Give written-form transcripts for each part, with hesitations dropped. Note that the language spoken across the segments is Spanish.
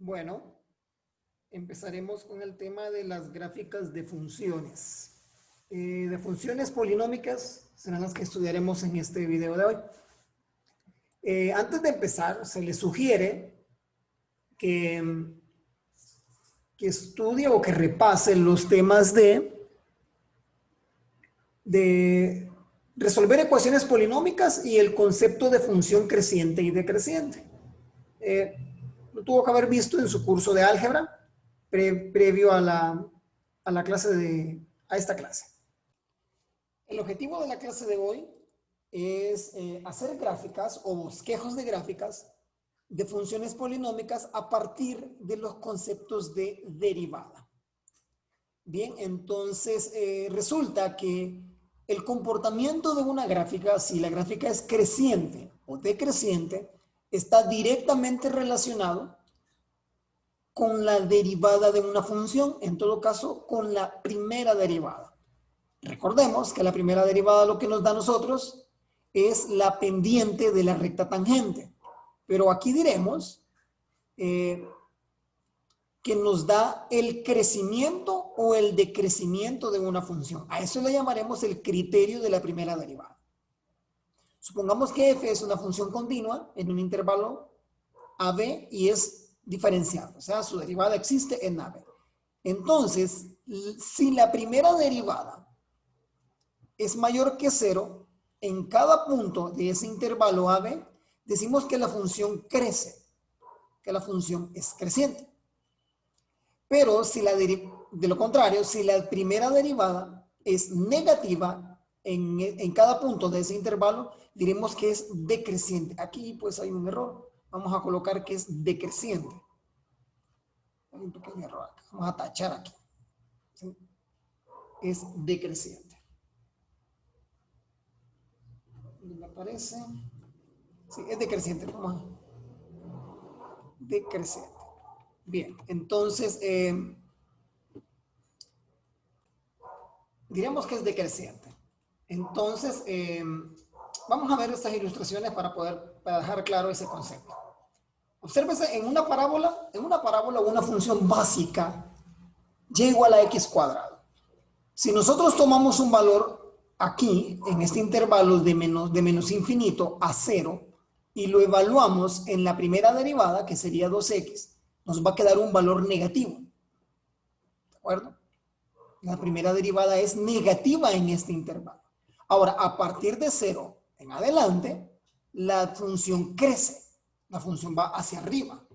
Bueno, empezaremos con el tema de las gráficas de funciones. De funciones polinómicas serán las que estudiaremos en este video de hoy. Antes de empezar, se les sugiere que estudie o que repase los temas de resolver ecuaciones polinómicas y el concepto de función creciente y decreciente. Lo tuvo que haber visto en su curso de álgebra previo a esta clase. El objetivo de la clase de hoy es hacer gráficas o bosquejos de gráficas de funciones polinómicas a partir de los conceptos de derivada. Bien, entonces resulta que el comportamiento de una gráfica, si la gráfica es creciente o decreciente, está directamente relacionado con la derivada de una función, en todo caso con la primera derivada. Recordemos que la primera derivada lo que nos da a nosotros es la pendiente de la recta tangente, pero aquí diremos que nos da el crecimiento o el decrecimiento de una función. A eso le llamaremos el criterio de la primera derivada. Supongamos que f es una función continua en un intervalo AB y es diferenciable, o sea, su derivada existe en AB. Entonces, si la primera derivada es mayor que 0, en cada punto de ese intervalo AB, decimos que la función crece, que la función es creciente. Pero si de lo contrario, si la primera derivada es negativa en cada punto de ese intervalo, diremos que es decreciente. Aquí pues hay un error. Vamos a colocar que es decreciente. Hay un pequeño error acá. Vamos a tachar aquí. ¿Sí? Es decreciente. ¿Me aparece? Sí, es decreciente. Vamos a... Decreciente. Bien, entonces diremos que es decreciente. Entonces, vamos a ver estas ilustraciones para dejar claro ese concepto. Obsérvese en una parábola una función básica y igual a x cuadrado. Si nosotros tomamos un valor aquí, en este intervalo de menos infinito a 0, y lo evaluamos en la primera derivada, que sería 2x, nos va a quedar un valor negativo. ¿De acuerdo? La primera derivada es negativa en este intervalo. Ahora, a partir de 0 en adelante, la función crece. La función va hacia arriba.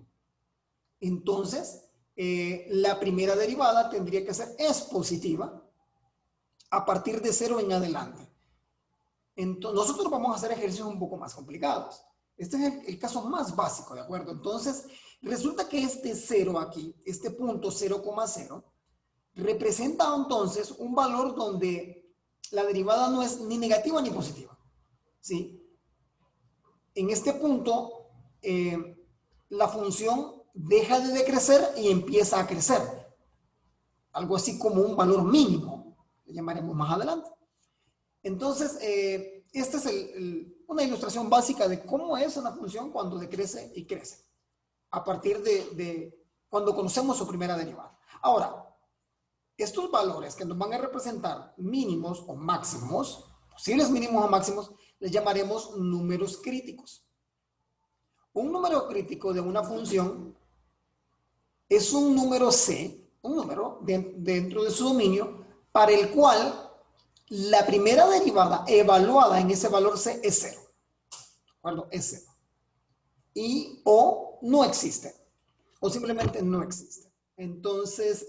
Entonces, la primera derivada tendría que ser es positiva a partir de 0 en adelante. Entonces, nosotros vamos a hacer ejercicios un poco más complicados. Este es el caso más básico, ¿de acuerdo? Entonces, resulta que este 0 aquí, este punto 0,0, representa entonces un valor donde la derivada no es ni negativa ni positiva. ¿Sí? En este punto, la función deja de decrecer y empieza a crecer. Algo así como un valor mínimo, le llamaremos más adelante. Entonces, esta es una ilustración básica de cómo es una función cuando decrece y crece, a partir de cuando conocemos su primera derivada. Ahora, estos valores que nos van a representar mínimos o máximos, posibles mínimos o máximos, les llamaremos números críticos. Un número crítico de una función es un número C, un número dentro de su dominio, para el cual la primera derivada evaluada en ese valor C es 0. ¿De acuerdo? Es 0. Y o no existe, o simplemente no existe. Entonces,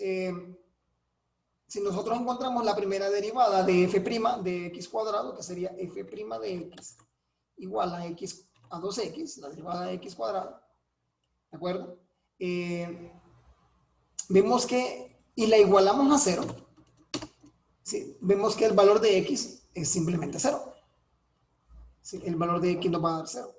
si nosotros encontramos la primera derivada de f' de x cuadrado, que sería f' de x igual a x a 2x, la derivada de x cuadrado, ¿de acuerdo? Vemos que, y la igualamos a 0, ¿sí? Vemos que el valor de x es simplemente 0. ¿Sí? El valor de x nos va a dar 0.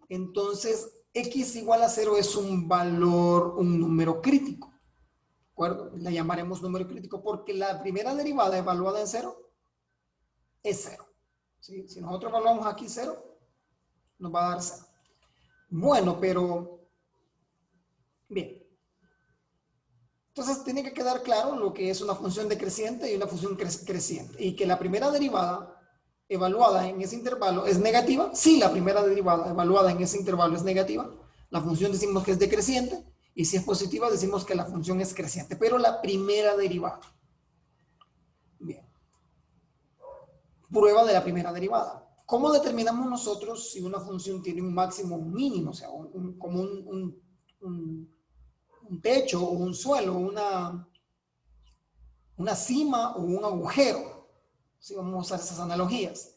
Entonces, x igual a 0 es un valor, un número crítico. ¿De acuerdo? La llamaremos número crítico porque la primera derivada evaluada en 0 es 0. ¿Sí? Si nosotros evaluamos aquí 0, nos va a dar 0. Bueno, pero bien, Entonces tiene que quedar claro lo que es una función decreciente y una función creciente. Y que la primera derivada evaluada en ese intervalo es negativa. Si la primera derivada evaluada en ese intervalo es negativa, la función decimos que es decreciente. Y si es positiva, decimos que la función es creciente. Pero la primera derivada. Bien. Prueba de la primera derivada. ¿Cómo determinamos nosotros si una función tiene un máximo o un mínimo? O sea, como un techo o un suelo, una cima o un agujero. Si vamos a usar esas analogías.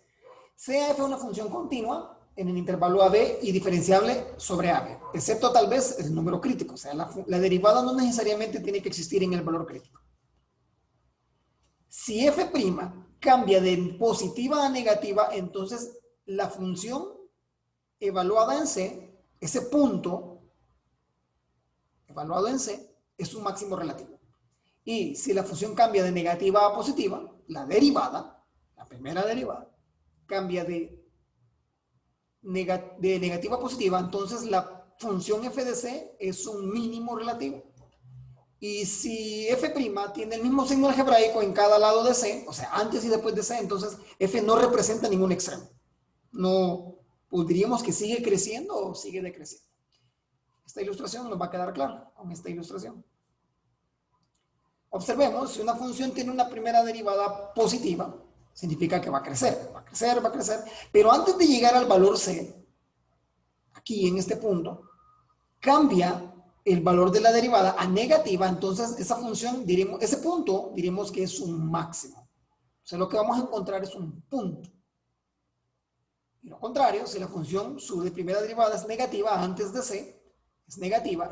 Sea f una función continua en el intervalo AB y diferenciable sobre AB, excepto tal vez el número crítico. O sea, la derivada no necesariamente tiene que existir en el valor crítico. Si f' cambia de positiva a negativa, entonces la función evaluada en C, ese punto evaluado en C, es un máximo relativo. Y si la función cambia de negativa a positiva, la derivada, la primera derivada, cambia de negativa a positiva, entonces la función f de C es un mínimo relativo. Y si f' tiene el mismo signo algebraico en cada lado de C, o sea, antes y después de C, entonces f no representa ningún extremo. No, pues diríamos que sigue creciendo o sigue decreciendo. Esta ilustración nos va a quedar clara con esta ilustración. Observemos, si una función tiene una primera derivada positiva, significa que va a crecer, va a crecer, va a crecer, pero antes de llegar al valor C, aquí en este punto, cambia el valor de la derivada a negativa, entonces esa función, diremos, ese punto, diremos que es un máximo. O sea, lo que vamos a encontrar es un punto. Y lo contrario, si la función, su de primera derivada es negativa antes de C, es negativa,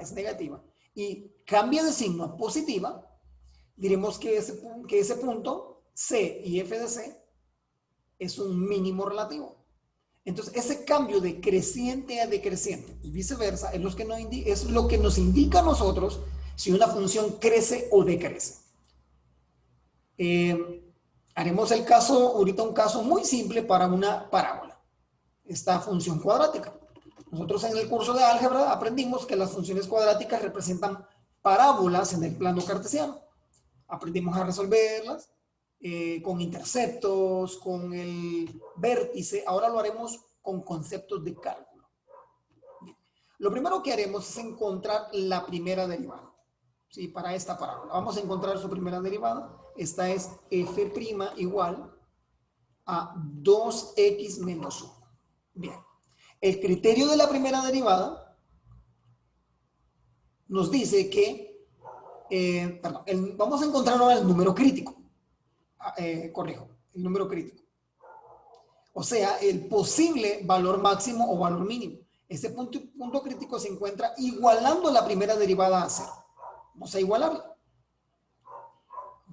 y cambia de signo a positiva, diremos que ese punto, C y f de C, es un mínimo relativo. Entonces, ese cambio de creciente a decreciente y viceversa es lo que nos indica a nosotros si una función crece o decrece. Haremos ahorita un caso muy simple para una parábola. Esta función cuadrática. Nosotros en el curso de álgebra aprendimos que las funciones cuadráticas representan parábolas en el plano cartesiano. Aprendimos a resolverlas con interceptos, con el vértice. Ahora lo haremos con conceptos de cálculo. Bien. Lo primero que haremos es encontrar la primera derivada. ¿Sí? Para esta parábola. Vamos a encontrar su primera derivada. Esta es f' igual a 2x menos 1. Bien. El criterio de la primera derivada nos dice que vamos a encontrar ahora el número crítico. Corrijo, el número crítico. O sea, el posible valor máximo o valor mínimo. Ese punto crítico se encuentra igualando la primera derivada a 0. Vamos a igualarla.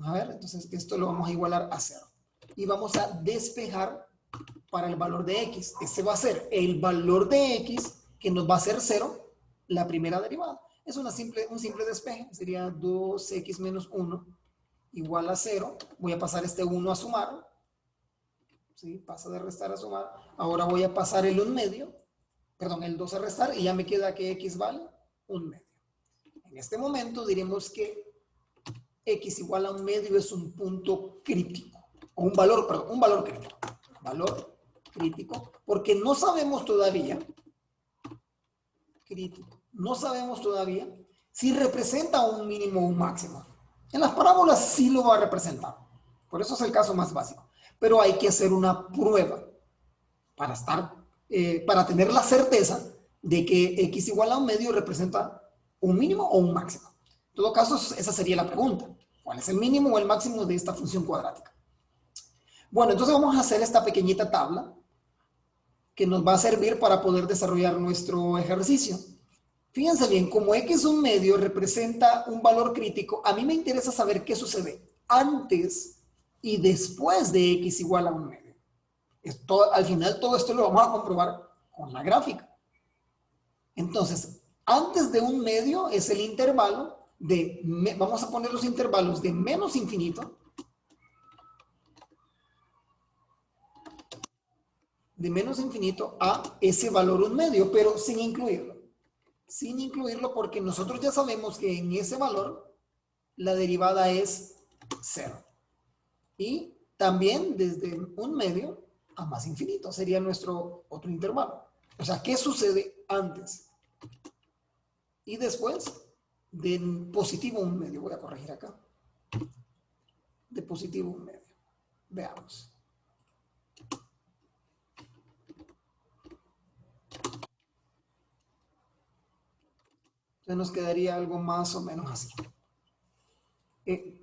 A ver, entonces esto lo vamos a igualar a 0. Y vamos a despejar para el valor de x. Ese va a ser el valor de x que nos va a hacer 0, la primera derivada. Es un simple despeje. Sería 2x menos 1 igual a 0. Voy a pasar este 1 a sumar. ¿Sí? Pasa de restar a sumar. Ahora voy a pasar el 1 medio. Perdón, el 2 a restar. Y ya me queda que x vale 1 medio. En este momento diremos que x igual a 1 medio es un punto crítico. O un valor crítico. Valor crítico. Porque no sabemos todavía. No sabemos todavía si representa un mínimo o un máximo. En las parábolas sí lo va a representar. Por eso es el caso más básico. Pero hay que hacer una prueba para tener la certeza de que x igual a 1 medio representa un mínimo o un máximo. En todo caso, esa sería la pregunta. ¿Cuál es el mínimo o el máximo de esta función cuadrática? Bueno, entonces vamos a hacer esta pequeñita tabla que nos va a servir para poder desarrollar nuestro ejercicio. Fíjense bien, como x 1 medio representa un valor crítico, a mí me interesa saber qué sucede antes y después de x igual a 1 medio. Al final todo esto lo vamos a comprobar con la gráfica. Entonces, antes de 1 medio es el intervalo vamos a poner los intervalos de menos infinito, a ese valor 1 medio, pero sin incluirlo. Sin incluirlo porque nosotros ya sabemos que en ese valor la derivada es 0. Y también desde un medio a más infinito sería nuestro otro intervalo. O sea, ¿qué sucede antes y después de positivo un medio? Voy a corregir acá. De positivo un medio. Veamos. Entonces nos quedaría algo más o menos así.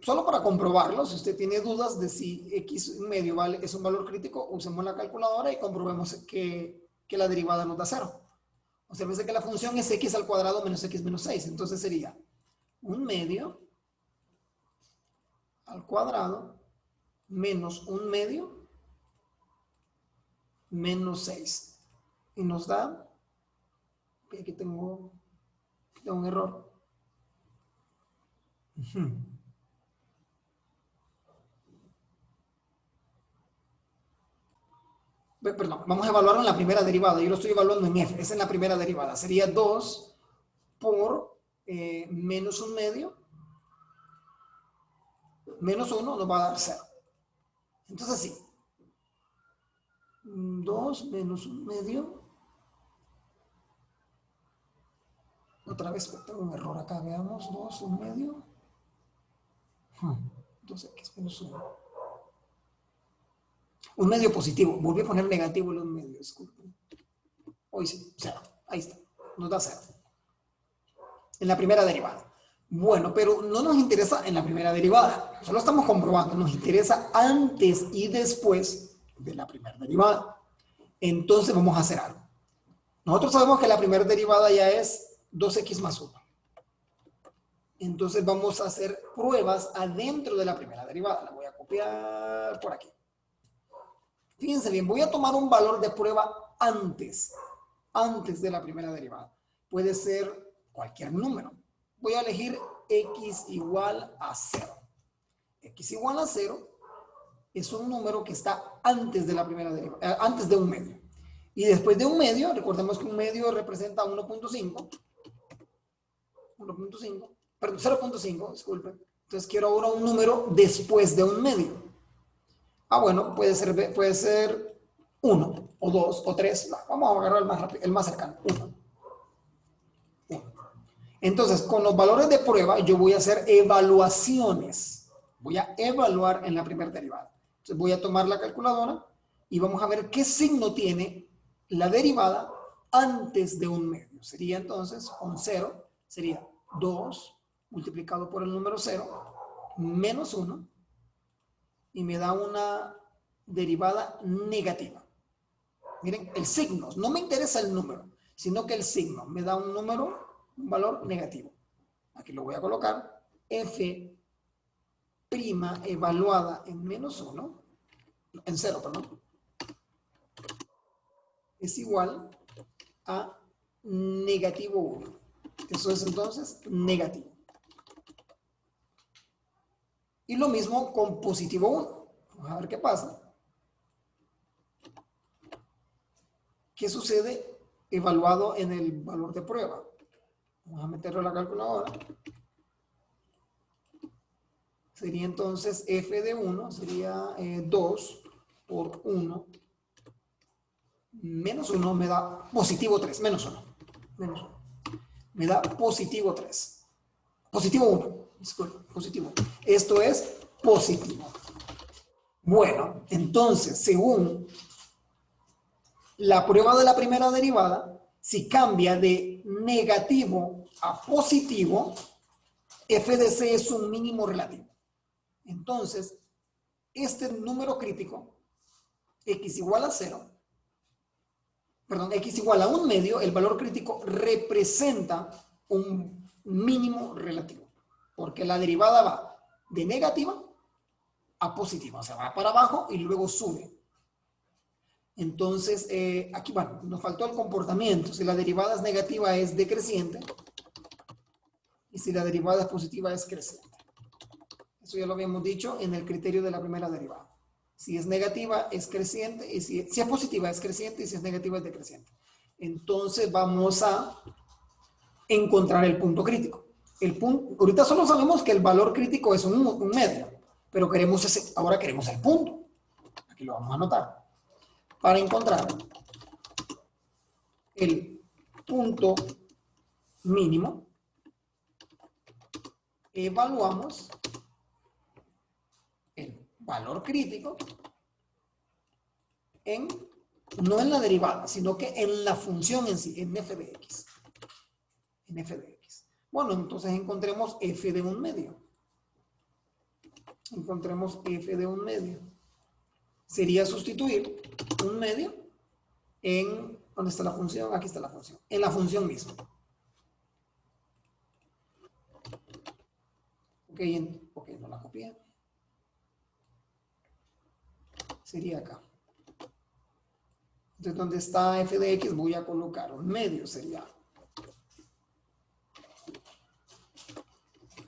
Solo para comprobarlo, si usted tiene dudas de si x medio es un valor crítico, usemos la calculadora y comprobemos que la derivada nos da 0. Observe que la función es x al cuadrado menos x menos 6. Entonces sería un medio al cuadrado menos un medio menos 6. Y nos da, aquí tengo un error. Perdón, vamos a evaluarlo en la primera derivada. Yo lo estoy evaluando en f, es en la primera derivada. Sería 2 por menos un medio. Menos 1 nos va a dar 0. Entonces sí. 2 menos un medio. Otra vez tengo un error acá, veamos. 2, un medio. 2x menos 1. Un medio positivo. Volví a poner negativo en un medio, disculpen. Hoy sí, 0. Ahí está. Nos da 0. En la primera derivada. Bueno, pero no nos interesa en la primera derivada. Solo estamos comprobando. Nos interesa antes y después de la primera derivada. Entonces vamos a hacer algo. Nosotros sabemos que la primera derivada ya es 2x más 1. Entonces vamos a hacer pruebas adentro de la primera derivada. La voy a copiar por aquí. Fíjense bien, voy a tomar un valor de prueba antes de la primera derivada. Puede ser cualquier número. Voy a elegir x igual a 0. X igual a 0 es un número que está antes de la primera derivada, antes de un medio. Y después de un medio, recordemos que un medio representa 1.5. 1.5, perdón, 0.5, disculpen. Entonces quiero ahora un número después de un medio. Bueno, puede ser 1, o 2, o 3. Vamos a agarrar el más rápido, el más cercano, 1. Entonces, con los valores de prueba, yo voy a hacer evaluaciones. Voy a evaluar en la primera derivada. Entonces, voy a tomar la calculadora y vamos a ver qué signo tiene la derivada antes de un medio. Sería entonces, con 0, sería 2 multiplicado por el número 0, menos 1, y me da una derivada negativa. Miren, el signo, no me interesa el número, sino que el signo me da un valor negativo. Aquí lo voy a colocar, f' evaluada en menos 1, en 0, perdón, es igual a negativo 1. Eso es entonces negativo. Y lo mismo con positivo 1. Vamos a ver qué pasa. ¿Qué sucede evaluado en el valor de prueba? Vamos a meterlo en la calculadora. Sería entonces f de 1, sería 2 por 1. Menos 1 me da positivo 3, menos 1. Menos 1. Me da positivo 3. Positivo 1. Disculpe, positivo. Esto es positivo. Bueno, entonces, según la prueba de la primera derivada, si cambia de negativo a positivo, f de c es un mínimo relativo. Entonces, este número crítico, x igual a 0, perdón, x igual a un medio, el valor crítico representa un mínimo relativo, porque la derivada va de negativa a positiva, o sea, va para abajo y luego sube. Entonces, aquí, bueno, nos faltó el comportamiento. Si la derivada es negativa es decreciente y si la derivada es positiva es creciente. Eso ya lo habíamos dicho en el criterio de la primera derivada. Si es negativa es creciente y si es positiva es creciente y si es negativa es decreciente. Entonces vamos a encontrar el punto crítico. el punto, ahorita solo sabemos que el valor crítico es un medio, pero ahora queremos el punto. Aquí lo vamos a anotar. Para encontrar el punto mínimo, evaluamos el valor crítico no en la derivada, sino que en la función en sí, en f de x. En f de x. Bueno, entonces encontremos f de un medio. Encontremos f de un medio. Sería sustituir un medio en... ¿Dónde está la función? Aquí está la función. En la función misma. Ok, no la copié. Sería acá. Entonces, donde está f de x, voy a colocar un medio, sería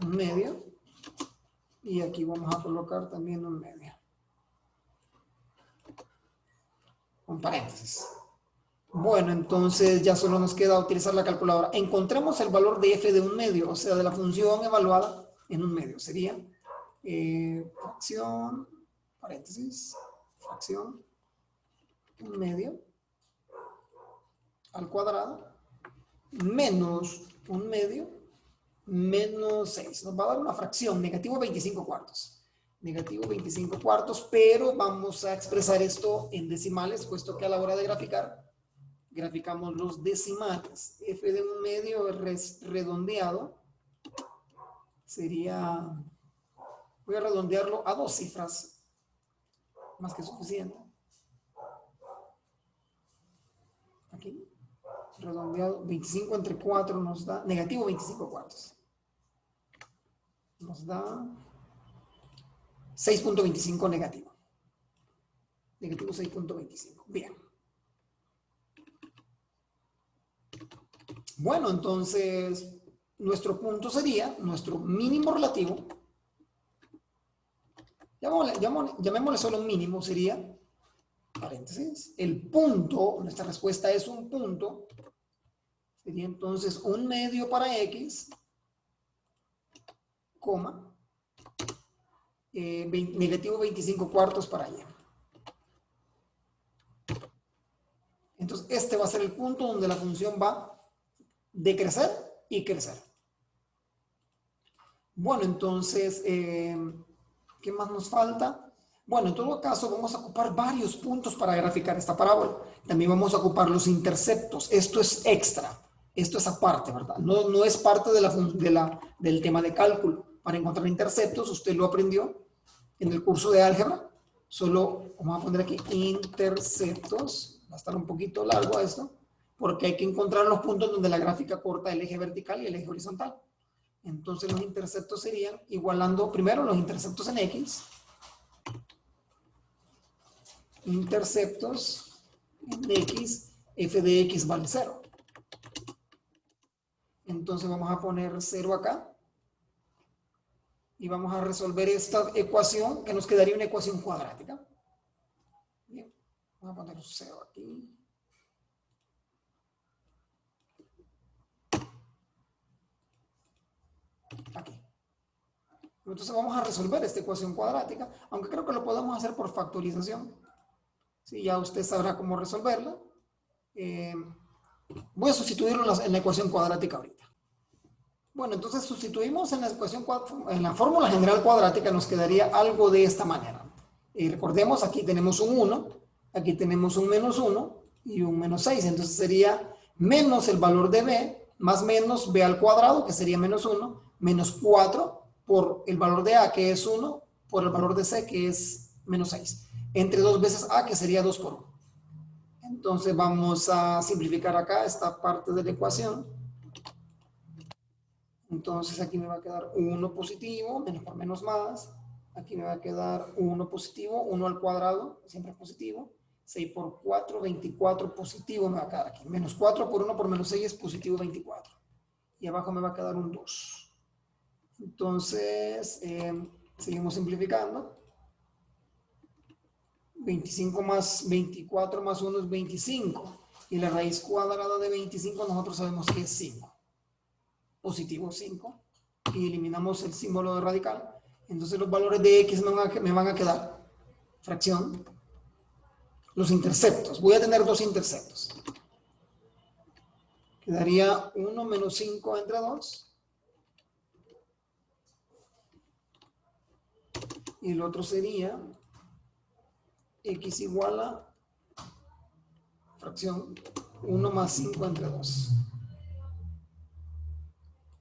un medio. Y aquí vamos a colocar también un medio. Con paréntesis. Bueno, entonces ya solo nos queda utilizar la calculadora. Encontremos el valor de f de un medio, o sea, de la función evaluada en un medio. Sería fracción, paréntesis, fracción, un medio al cuadrado, menos un medio, menos 6. Nos va a dar una fracción, negativo 25 cuartos. Negativo 25 cuartos, pero vamos a expresar esto en decimales, puesto que a la hora de graficamos los decimales. F de un medio redondeado sería, voy a redondearlo a 2 cifras, más que suficiente. Aquí, redondeado, 25 entre 4 nos da, negativo 25 cuartos. Nos da 6.25 negativo. Negativo 6.25. Bien. Bueno, entonces, nuestro punto sería, nuestro mínimo relativo, llamémosle solo un mínimo, sería, paréntesis, el punto, nuestra respuesta es un punto, sería entonces un medio para x, coma, negativo 25 cuartos para y. Entonces, este va a ser el punto donde la función va de crecer y crecer. Bueno, entonces, ¿qué más nos falta? Bueno, en todo caso, vamos a ocupar varios puntos para graficar esta parábola. También vamos a ocupar los interceptos. Esto es extra. Esto es aparte, ¿verdad? No es parte del tema de cálculo. Para encontrar interceptos, usted lo aprendió en el curso de álgebra. Solo vamos a poner aquí interceptos. Va a estar un poquito largo esto, porque hay que encontrar los puntos donde la gráfica corta el eje vertical y el eje horizontal. Entonces los interceptos serían igualando primero los interceptos en X. Interceptos en X, f de X vale 0. Entonces vamos a poner 0 acá. Y vamos a resolver esta ecuación, que nos quedaría una ecuación cuadrática. Bien, vamos a poner 0 aquí. Aquí. Entonces vamos a resolver esta ecuación cuadrática, aunque creo que lo podemos hacer por factorización. Sí, ya usted sabrá cómo resolverla. Voy a sustituirlo en la ecuación cuadrática ahorita. Bueno, entonces sustituimos en la ecuación, en la fórmula general cuadrática nos quedaría algo de esta manera. Recordemos, aquí tenemos un 1, aquí tenemos un menos 1 y un menos 6. Entonces sería menos el valor de b, más menos b al cuadrado, que sería menos 1, menos 4 por el valor de a, que es 1, por el valor de c, que es menos 6. Entre 2 veces a, que sería 2 por 1. Entonces vamos a simplificar acá esta parte de la ecuación. Entonces aquí me va a quedar 1 positivo, menos por menos más. Aquí me va a quedar 1 positivo, 1 al cuadrado, siempre es positivo. 6 por 4, 24 positivo me va a quedar aquí. Menos 4 por 1 por menos 6 es positivo 24. Y abajo me va a quedar un 2. Entonces, seguimos simplificando. 25 más 24 más 1 es 25. Y la raíz cuadrada de 25 nosotros sabemos que es 5. Positivo 5. y eliminamos el símbolo de radical. Entonces los valores de x me van a quedar fracción, los interceptos. Voy a tener dos interceptos. Quedaría 1 menos 5 entre 2. Y el otro sería x igual a fracción 1 más 5 entre 2.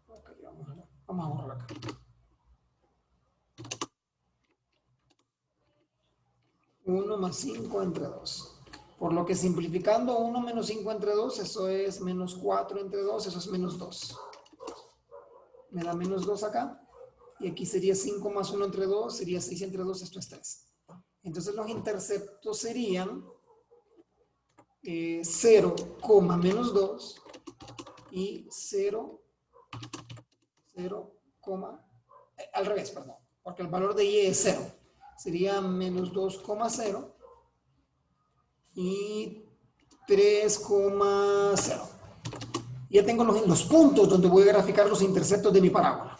Okay, vamos a borrar acá. Uno más 5 entre 2. Por lo que simplificando 1 menos 5 entre 2, eso es menos 4 entre 2, eso es menos 2. Me da menos 2 acá. Y aquí sería 5 más 1 entre 2, sería 6 entre 2, esto es 3. Entonces los interceptos serían 0, menos 2 y 0, al revés, perdón, porque el valor de y es 0. Sería menos 2,0 y 3,0. Ya tengo los puntos donde voy a graficar los interceptos de mi parábola.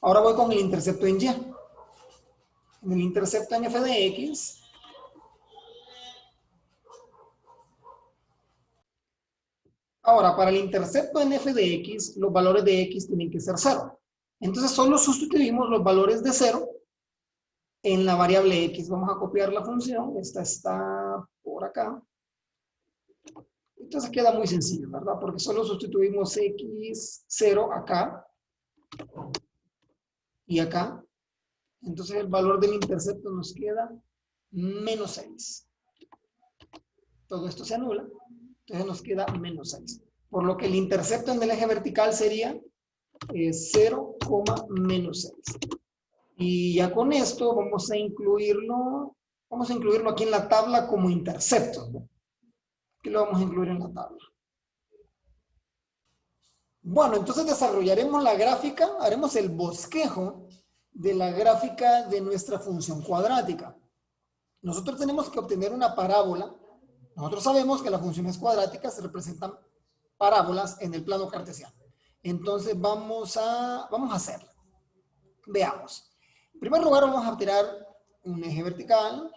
Ahora voy con el intercepto en y. En el intercepto en f de x, ahora para el intercepto en f de x, los valores de x tienen que ser 0. Entonces solo sustituimos los valores de 0 en la variable x. Vamos a copiar la función. Esta está por acá. Entonces queda muy sencillo, ¿verdad? Porque solo sustituimos x0 acá y acá. Entonces el valor del intercepto nos queda menos 6. Todo esto se anula. Entonces nos queda menos 6. Por lo que el intercepto en el eje vertical sería 0, menos 6. Y ya con esto vamos a incluirlo aquí en la tabla como intercepto, ¿no? Aquí lo vamos a incluir en la tabla. Bueno, entonces desarrollaremos la gráfica, haremos el bosquejo de la gráfica de nuestra función cuadrática. Nosotros tenemos que obtener una parábola. Nosotros sabemos que las funciones cuadráticas representan parábolas en el plano cartesiano. Entonces vamos a hacerla. Veamos. En primer lugar vamos a tirar un eje vertical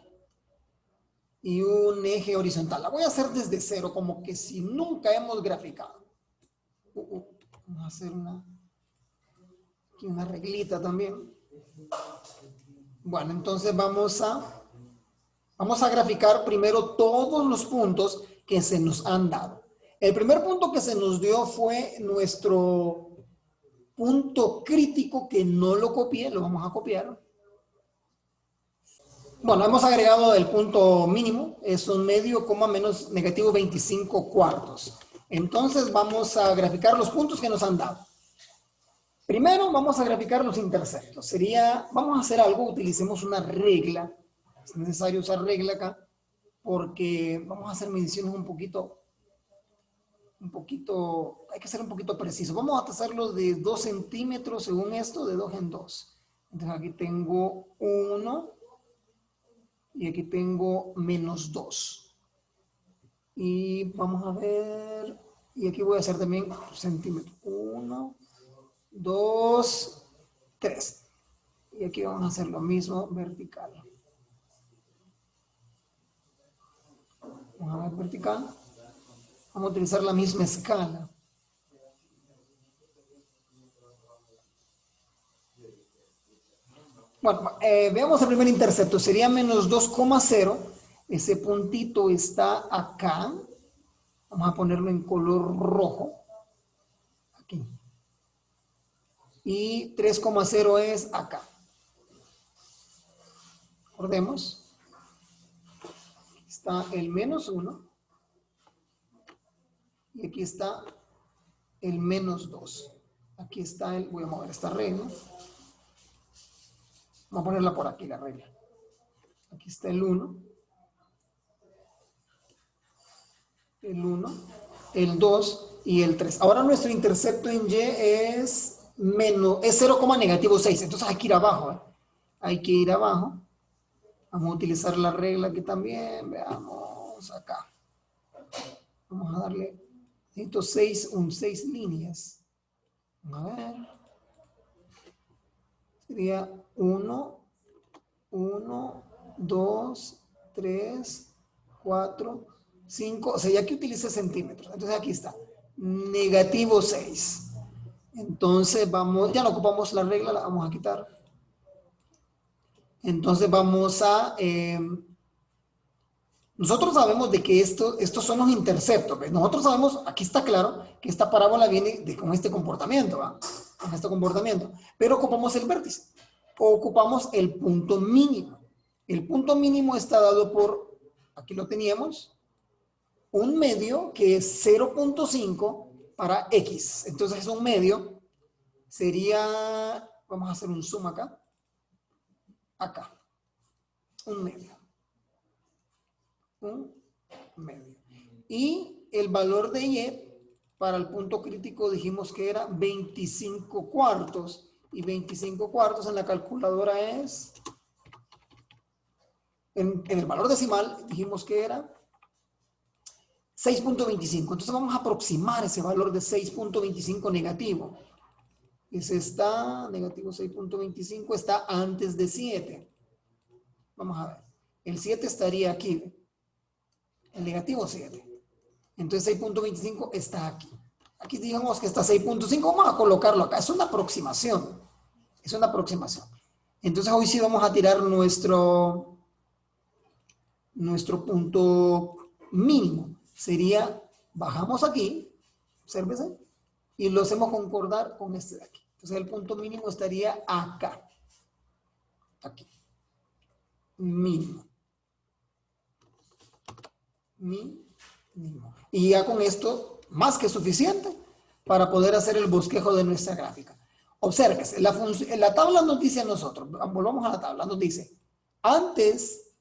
y un eje horizontal. La voy a hacer desde cero, como que si nunca hemos graficado. Vamos a hacer aquí una reglita también. Bueno, entonces vamos a graficar primero todos los puntos que se nos han dado. El primer punto que se nos dio fue nuestro punto crítico, que no lo copié, lo vamos a copiar. Bueno, hemos agregado el punto mínimo, es un medio, menos negativo 25 cuartos. Entonces vamos a graficar los puntos que nos han dado. Primero vamos a graficar los interceptos. Vamos a hacer algo, utilicemos una regla. Es necesario usar regla acá, porque vamos a hacer mediciones un poquito, hay que ser un poquito preciso. Vamos a hacerlo de 2 centímetros, según esto, de 2 en 2. Entonces aquí tengo 1 y aquí tengo menos 2. Y vamos a ver, y aquí voy a hacer también centímetros. 1, 2, 3. Y aquí vamos a hacer lo mismo vertical. Vamos a ver vertical. Vamos a utilizar la misma escala. Bueno, veamos el primer intercepto. Sería menos 2,0. Ese puntito está acá. Vamos a ponerlo en color rojo. Aquí. Y 3,0 es acá. Recordemos. Aquí está el menos 1. Y aquí está el menos 2. Aquí está voy a mover esta regla. Vamos a ponerla por aquí, la regla. Aquí está el 1. El 1, el 2 y el 3. Ahora nuestro intercepto en y es 0, negativo 6. Entonces hay que ir abajo. Hay que ir abajo. Vamos a utilizar la regla aquí también. Veamos acá. Vamos a darle 6 líneas. A ver. Sería 1, 1, 2, 3, 4, 5. O sea, ya que utilice centímetros. Entonces aquí está. Negativo 6. Entonces vamos, ya no ocupamos la regla, la vamos a quitar. Entonces vamos a... nosotros sabemos de que estos son los interceptos. ¿Ves? Nosotros sabemos, aquí está claro, que esta parábola viene con este comportamiento, ¿va? Con este comportamiento. Pero ocupamos el vértice. O ocupamos el punto mínimo. El punto mínimo está dado por, aquí lo teníamos, un medio que es 0.5 para X. Entonces un medio sería, vamos a hacer un zoom acá. Acá. Un medio. Un medio. Y el valor de Y para el punto crítico dijimos que era 25 cuartos. Y 25 cuartos en la calculadora es, en el valor decimal dijimos que era 6.25. Entonces vamos a aproximar ese valor de 6.25 negativo. Ese está, negativo 6.25, está antes de 7. Vamos a ver. El 7 estaría aquí. El negativo 7. Entonces 6.25 está aquí. Aquí digamos que está 6.5. Vamos a colocarlo acá. Es una aproximación. Es una aproximación. Entonces hoy sí vamos a tirar nuestro punto mínimo. Sería, bajamos aquí, obsérvese, y lo hacemos concordar con este de aquí. Entonces el punto mínimo estaría acá. Aquí. Mínimo. Mínimo. Y ya con esto, más que suficiente para poder hacer el bosquejo de nuestra gráfica. Obsérvese, la tabla nos dice a nosotros, volvamos a la tabla, nos dice, antes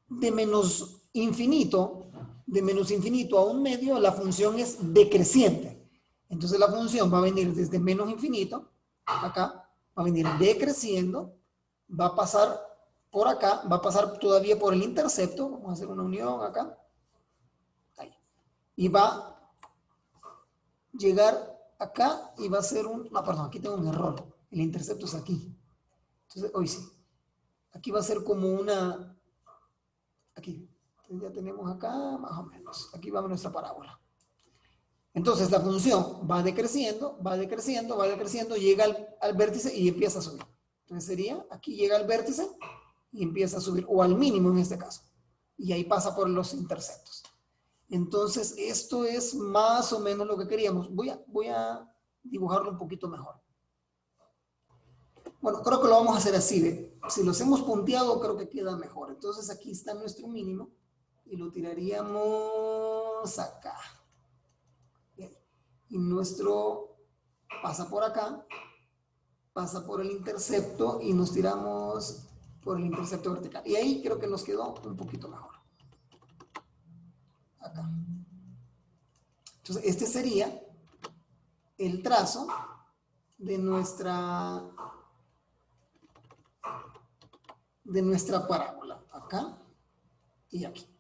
de menos infinito a un medio, la función es decreciente. Entonces la función va a venir desde menos infinito, acá, va a venir decreciendo, va a pasar por acá, va a pasar todavía por el intercepto, vamos a hacer una unión acá, ahí, y va a llegar acá y va a ser no, perdón, aquí tengo un error, el intercepto es aquí. Entonces, hoy sí, aquí va a ser como una, aquí, ya tenemos acá más o menos, aquí va nuestra parábola. Entonces la función va decreciendo, va decreciendo, va decreciendo, llega al vértice y empieza a subir. Entonces sería, aquí llega al vértice y empieza a subir, o al mínimo en este caso. Y ahí pasa por los interceptos. Entonces esto es más o menos lo que queríamos. Voy a dibujarlo un poquito mejor. Bueno, creo que lo vamos a hacer así, ¿ve? Si lo hacemos punteado, creo que queda mejor. Entonces aquí está nuestro mínimo y lo tiraríamos acá. Y nuestro pasa por acá, pasa por el intercepto y nos tiramos por el intercepto vertical. Y ahí creo que nos quedó un poquito mejor. Acá. Entonces, este sería el trazo de nuestra parábola. Acá y aquí.